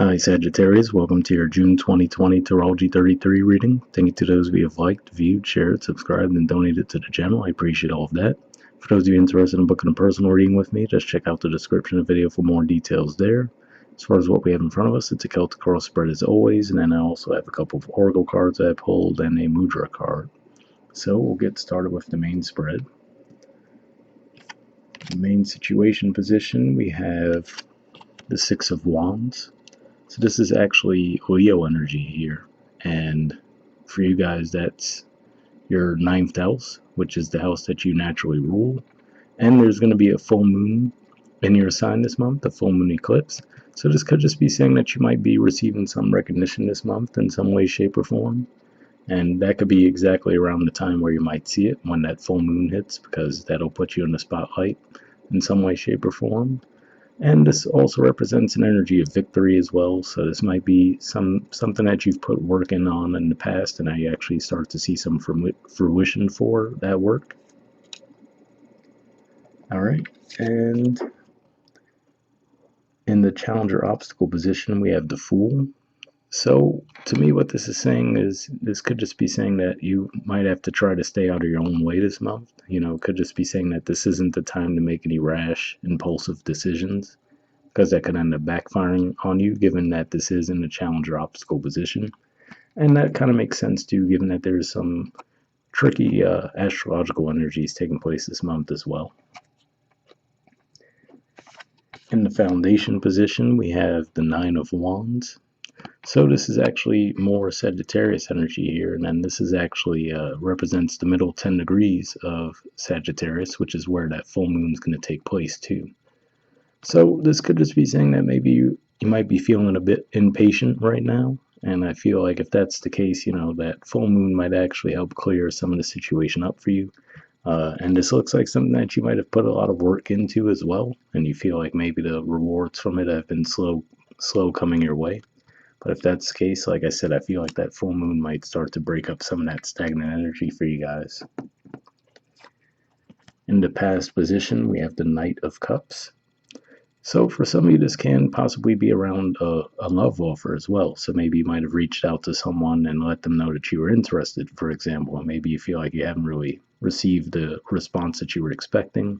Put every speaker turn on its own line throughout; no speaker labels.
Hi Sagittarius, welcome to your June 2020 Astrology 33 reading. Thank you to those who have liked, viewed, shared, subscribed, and donated to the channel. I appreciate all of that. For those of you interested in booking a personal reading with me, just check out the description of the video for more details there. As far as what we have in front of us, it's a Celtic cross spread as always, and then I also have a couple of Oracle cards I pulled and a Mudra card. So we'll get started with the main spread. The main situation position, we have the Six of Wands. So this is actually Leo energy here, and for you guys that's your 9th house, which is the house that you naturally rule, and there's going to be a full moon in your sign this month, a full moon eclipse. So this could just be saying that you might be receiving some recognition this month in some way, shape, or form, and that could be exactly around the time where you might see it when that full moon hits, because that'll put you in the spotlight in some way, shape, or form. And this also represents an energy of victory as well. So this might be something that you've put work in on in the past, and now you actually start to see some fruition for that work. All right, and in the challenger obstacle position, we have the Fool. So to me, what this is saying is this could just be saying that you might have to try to stay out of your own way this month. It could just be saying that this isn't the time to make any rash, impulsive decisions, because that could end up backfiring on you, given that this is in the challenger obstacle position. And that kind of makes sense too, given that there's some tricky astrological energies taking place this month as well. In the foundation position, we have the Nine of Wands. So this is actually more Sagittarius energy here, and then this is actually represents the middle 10 degrees of Sagittarius, which is where that full moon is going to take place too. So this could just be saying that maybe you might be feeling a bit impatient right now. And I feel like if that's the case, that full moon might actually help clear some of the situation up for you. And this looks like something that you might have put a lot of work into as well. And you feel like maybe the rewards from it have been slow coming your way. But if that's the case, like I said, I feel like that full moon might start to break up some of that stagnant energy for you guys. In the past position, we have the Knight of Cups. So for some of you, this can possibly be around a love offer as well. So maybe you might have reached out to someone and let them know that you were interested, for example, and maybe you feel like you haven't really received the response that you were expecting.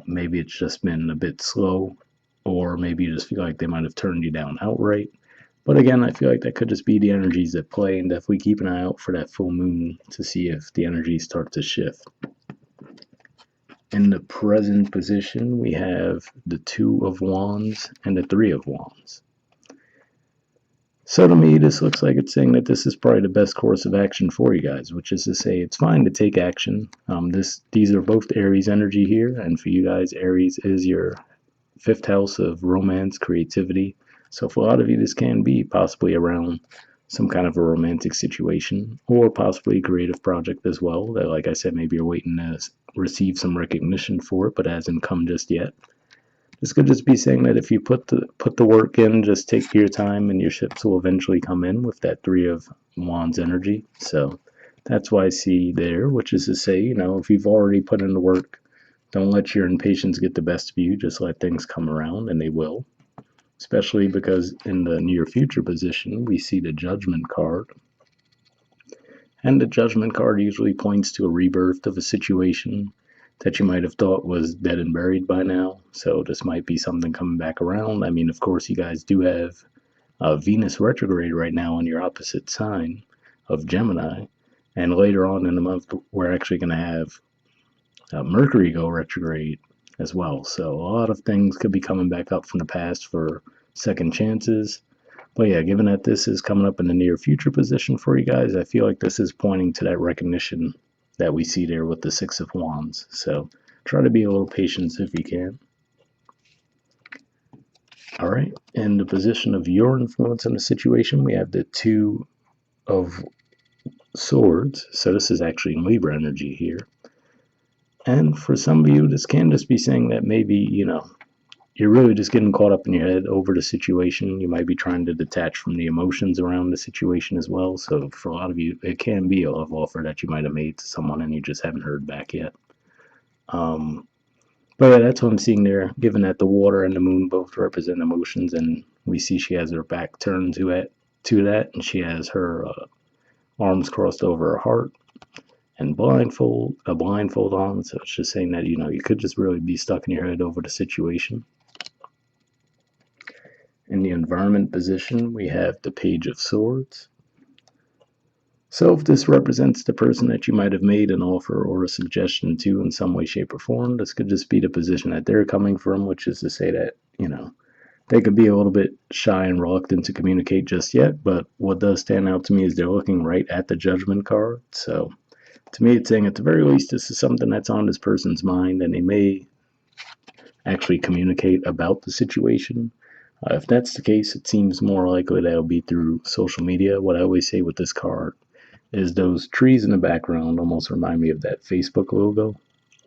Maybe it's just been a bit slow, or maybe you just feel like they might have turned you down outright. But again, I feel like that could just be the energies at play, and definitely keep an eye out for that full moon to see if the energies start to shift. In the present position, we have the Two of Wands and the Three of Wands. So to me, this looks like it's saying that this is probably the best course of action for you guys, which is to say it's fine to take action. These are both Aries energy here, and for you guys, Aries is your 5th house of romance, creativity. So for a lot of you, this can be possibly around some kind of a romantic situation, or possibly a creative project as well, that, like I said, maybe you're waiting to receive some recognition for it, but hasn't come just yet. This could just be saying that if you put the work in, just take your time, and your ships will eventually come in with that Three of Wands energy. So that's why I see there, which is to say, if you've already put in the work, don't let your impatience get the best of you. Just let things come around, and they will. Especially because in the near future position, we see the Judgment card. And the Judgment card usually points to a rebirth of a situation that you might have thought was dead and buried by now. So this might be something coming back around. I mean, of course, you guys do have Venus retrograde right now in your opposite sign of Gemini. And later on in the month, we're actually going to have Mercury go retrograde as well. So a lot of things could be coming back up from the past for second chances. But yeah, given that this is coming up in the near future position for you guys, I feel like this is pointing to that recognition that we see there with the Six of Wands. So try to be a little patient if you can. All right, in the position of your influence in the situation, we have the Two of Swords. So this is actually Libra energy here. And for some of you, this can just be saying that maybe, you're really just getting caught up in your head over the situation. You might be trying to detach from the emotions around the situation as well. So for a lot of you, it can be a love offer that you might have made to someone and you just haven't heard back yet. But yeah, that's what I'm seeing there, given that the water and the moon both represent emotions, and we see she has her back turned to that, and she has her arms crossed over her heart and blindfold on. So it's just saying that you could just really be stuck in your head over the situation. In the environment position, we have the Page of Swords. So if this represents the person that you might have made an offer or a suggestion to in some way, shape, or form, this could just be the position that they're coming from, which is to say that, they could be a little bit shy and reluctant to communicate just yet, but what does stand out to me is they're looking right at the Judgment card. So to me, it's saying at the very least, this is something that's on this person's mind, and they may actually communicate about the situation. If that's the case, it seems more likely that it'll be through social media. What I always say with this card is those trees in the background almost remind me of that Facebook logo.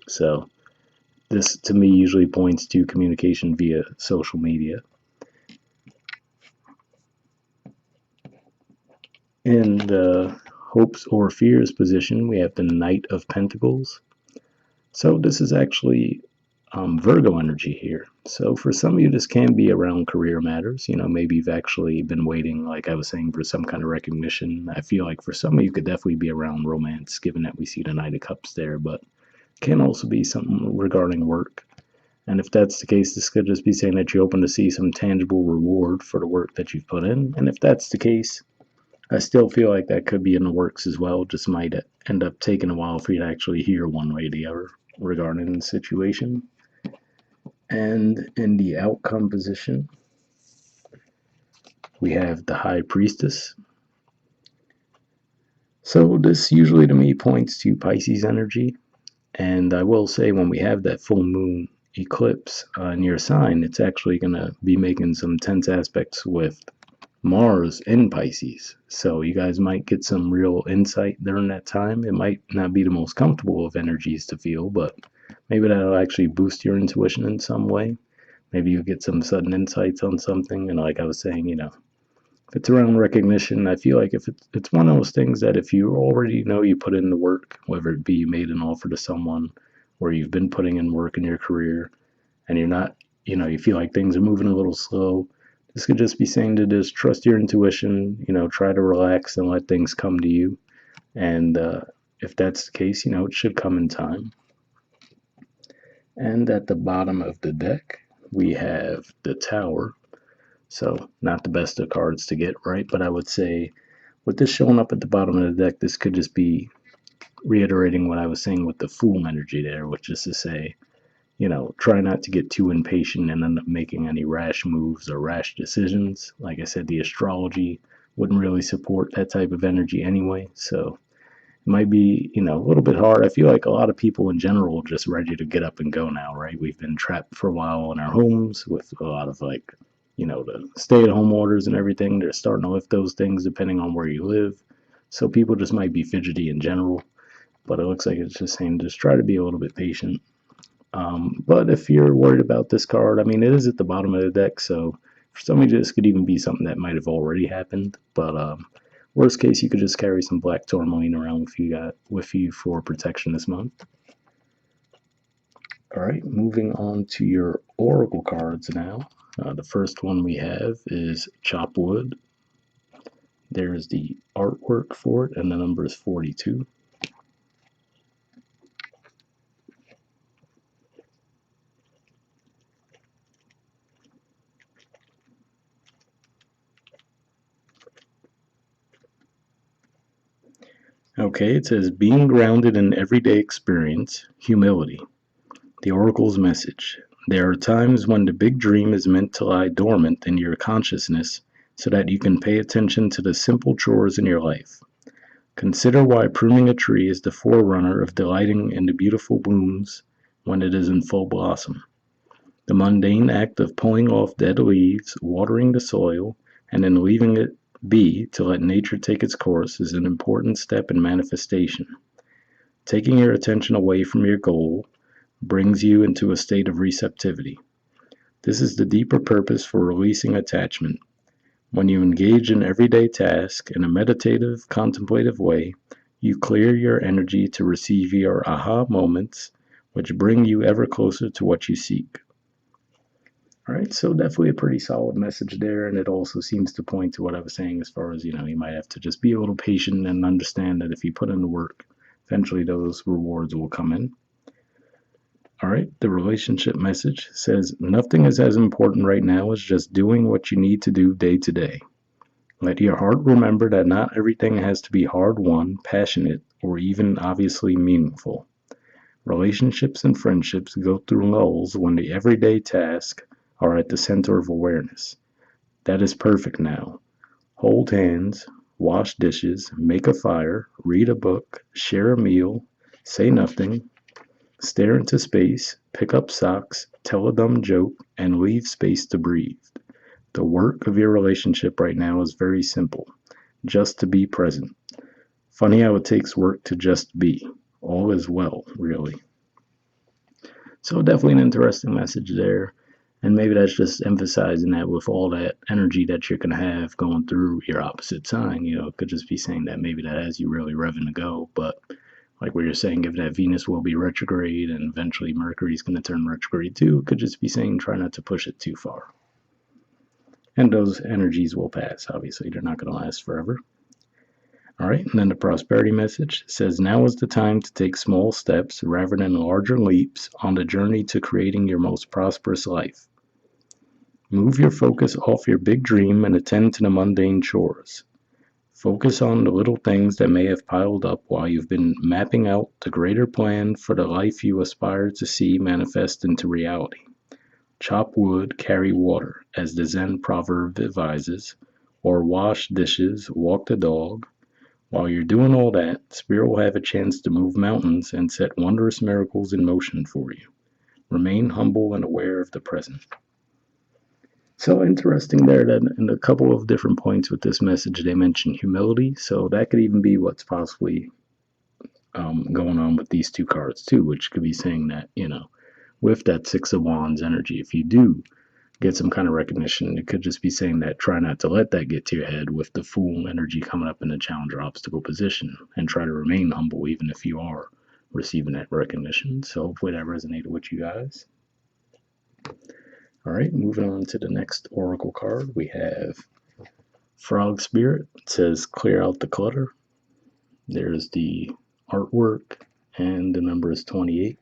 So this to me usually points to communication via social media. In the hopes or fears position, we have the Knight of Pentacles. So this is actually Virgo energy here. So for some of you, this can be around career matters. Maybe you've actually been waiting, like I was saying, for some kind of recognition. I feel like for some of you, could definitely be around romance, given that we see the Knight of Cups there, but can also be something regarding work. And if that's the case, this could just be saying that you're open to see some tangible reward for the work that you've put in. And if that's the case, I still feel like that could be in the works as well. Just might end up taking a while for you to actually hear one way or the other regarding the situation. And in the outcome position, we have the High Priestess. So this usually to me points to Pisces energy. And I will say when we have that full moon eclipse in your sign, it's actually going to be making some tense aspects with Mars in Pisces. So you guys might get some real insight during that time. It might not be the most comfortable of energies to feel, but maybe that'll actually boost your intuition in some way. Maybe you get some sudden insights on something. And like I was saying, if it's around recognition, I feel like if it's one of those things that if you already know you put in the work, whether it be you made an offer to someone or you've been putting in work in your career and you're not, you feel like things are moving a little slow, this could just be saying to just trust your intuition, try to relax and let things come to you. And if that's the case, it should come in time. And at the bottom of the deck, we have the Tower. So not the best of cards to get, right? But I would say with this showing up at the bottom of the deck, this could just be reiterating what I was saying with the Fool energy there, which is to say, try not to get too impatient and end up making any rash moves or rash decisions. Like I said, the astrology wouldn't really support that type of energy anyway. So it might be, a little bit hard. I feel like a lot of people in general are just ready to get up and go now, right? We've been trapped for a while in our homes with a lot of the stay-at-home orders and everything. They're starting to lift those things depending on where you live. So people just might be fidgety in general. But it looks like it's just saying just try to be a little bit patient. But if you're worried about this card, I mean, it is at the bottom of the deck, so for some of you, this could even be something that might have already happened. But worst case, you could just carry some black tourmaline around with you for protection this month. All right, moving on to your oracle cards now. The first one we have is Chop Wood. There's the artwork for it, and the number is 42. Okay, it says being grounded in everyday experience, humility. The Oracle's message. There are times when the big dream is meant to lie dormant in your consciousness so that you can pay attention to the simple chores in your life. Consider why pruning a tree is the forerunner of delighting in the beautiful blooms when it is in full blossom. The mundane act of pulling off dead leaves, watering the soil, and then leaving it be to let nature take its course is an important step in manifestation. Taking your attention away from your goal brings you into a state of receptivity. This is the deeper purpose for releasing attachment. When you engage in everyday tasks in a meditative, contemplative way, you clear your energy to receive your aha moments which bring you ever closer to what you seek. All right, so definitely a pretty solid message there, and it also seems to point to what I was saying as far as, you might have to just be a little patient and understand that if you put in the work, eventually those rewards will come in. All right, the relationship message says, nothing is as important right now as just doing what you need to do day to day. Let your heart remember that not everything has to be hard won, passionate, or even obviously meaningful. Relationships and friendships go through lulls when the everyday tasks are at the center of awareness. That is perfect now. Hold hands, wash dishes, make a fire, read a book, share a meal, say nothing, stare into space, pick up socks, tell a dumb joke, and leave space to breathe. The work of your relationship right now is very simple. Just to be present. Funny how it takes work to just be. All is well, really. So definitely an interesting message there. And maybe that's just emphasizing that with all that energy that you're going to have going through your opposite sign, it could just be saying that maybe that has you really revving to go. But like what you're saying, given that Venus will be retrograde and eventually Mercury's going to turn retrograde too, it could just be saying try not to push it too far. And those energies will pass. Obviously, they're not going to last forever. All right, and then the prosperity message says, now is the time to take small steps rather than larger leaps on the journey to creating your most prosperous life. Move your focus off your big dream and attend to the mundane chores. Focus on the little things that may have piled up while you've been mapping out the greater plan for the life you aspire to see manifest into reality. Chop wood, carry water, as the Zen proverb advises, or wash dishes, walk the dog. While you're doing all that, Spirit will have a chance to move mountains and set wondrous miracles in motion for you. Remain humble and aware of the present. So interesting there that in a couple of different points with this message, they mention humility. So that could even be what's possibly going on with these two cards too, which could be saying that, with that Six of Wands energy, if you do get some kind of recognition, it could just be saying that try not to let that get to your head with the Fool energy coming up in the challenger obstacle position, and try to remain humble even if you are receiving that recognition. So hopefully that resonated with you guys. All right, moving on to the next oracle card, we have Frog Spirit. It says clear out the clutter. There's the artwork, and the number is 28.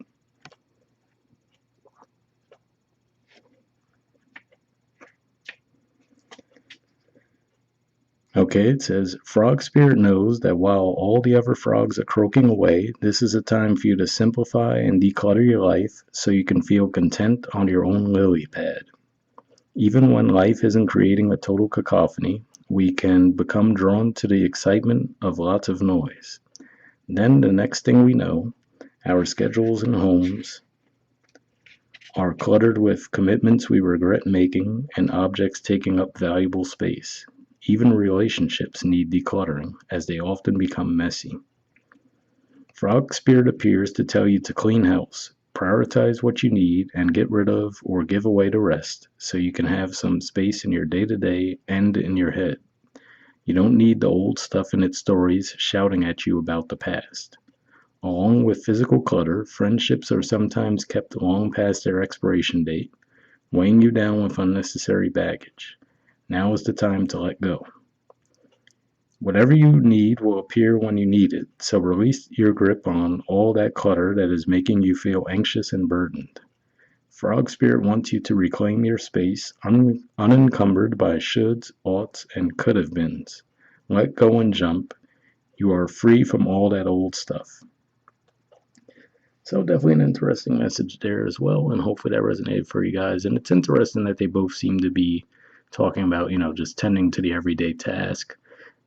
Okay, it says, Frog Spirit knows that while all the other frogs are croaking away, this is a time for you to simplify and declutter your life so you can feel content on your own lily pad. Even when life isn't creating a total cacophony, we can become drawn to the excitement of lots of noise. Then the next thing we know, our schedules and homes are cluttered with commitments we regret making and objects taking up valuable space. Even relationships need decluttering, as they often become messy. Frog Spirit appears to tell you to clean house, prioritize what you need, and get rid of or give away the rest, so you can have some space in your day-to-day and in your head. You don't need the old stuff and its stories shouting at you about the past. Along with physical clutter, friendships are sometimes kept long past their expiration date, weighing you down with unnecessary baggage. Now is the time to let go. Whatever you need will appear when you need it, so release your grip on all that clutter that is making you feel anxious and burdened. Frog Spirit wants you to reclaim your space, unencumbered by shoulds, oughts, and could have beens. Let go and jump. You are free from all that old stuff. So definitely an interesting message there as well, and hopefully that resonated for you guys. And it's interesting that they both seem to be talking about, just tending to the everyday task.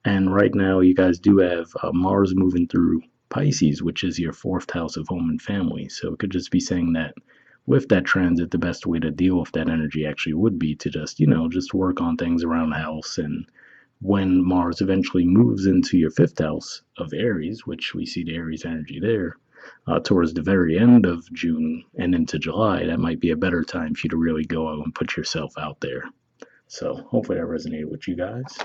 And right now you guys do have Mars moving through Pisces, which is your 4th house of home and family. So it could just be saying that with that transit, the best way to deal with that energy actually would be to just, just work on things around the house. And when Mars eventually moves into your 5th house of Aries, which we see the Aries energy there, towards the very end of June and into July, that might be a better time for you to really go out and put yourself out there. So hopefully that resonated with you guys.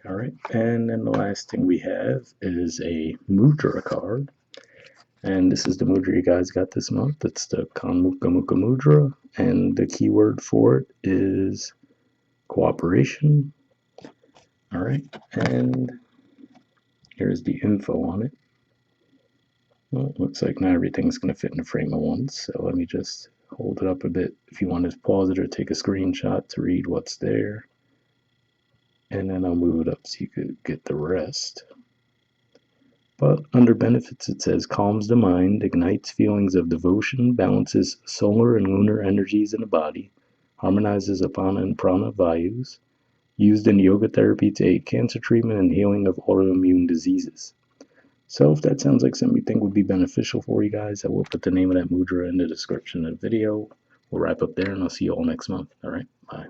All right, and then the last thing we have is a Mudra card. And this is the mudra you guys got this month. It's the Chonmukha Mukha Mudra, and the keyword for it is cooperation. All right, and here's the info on it. Well, it looks like not everything's going to fit in a frame at once, so let me just hold it up a bit. If you want to pause it or take a screenshot to read what's there, and then I'll move it up so you could get the rest. But under benefits, it says calms the mind, ignites feelings of devotion, balances solar and lunar energies in the body, harmonizes apana and prana vayus, used in yoga therapy to aid cancer treatment and healing of autoimmune diseases. So if that sounds like something you think would be beneficial for you guys, I will put the name of that mudra in the description of the video. We'll wrap up there, and I'll see you all next month. All right, bye.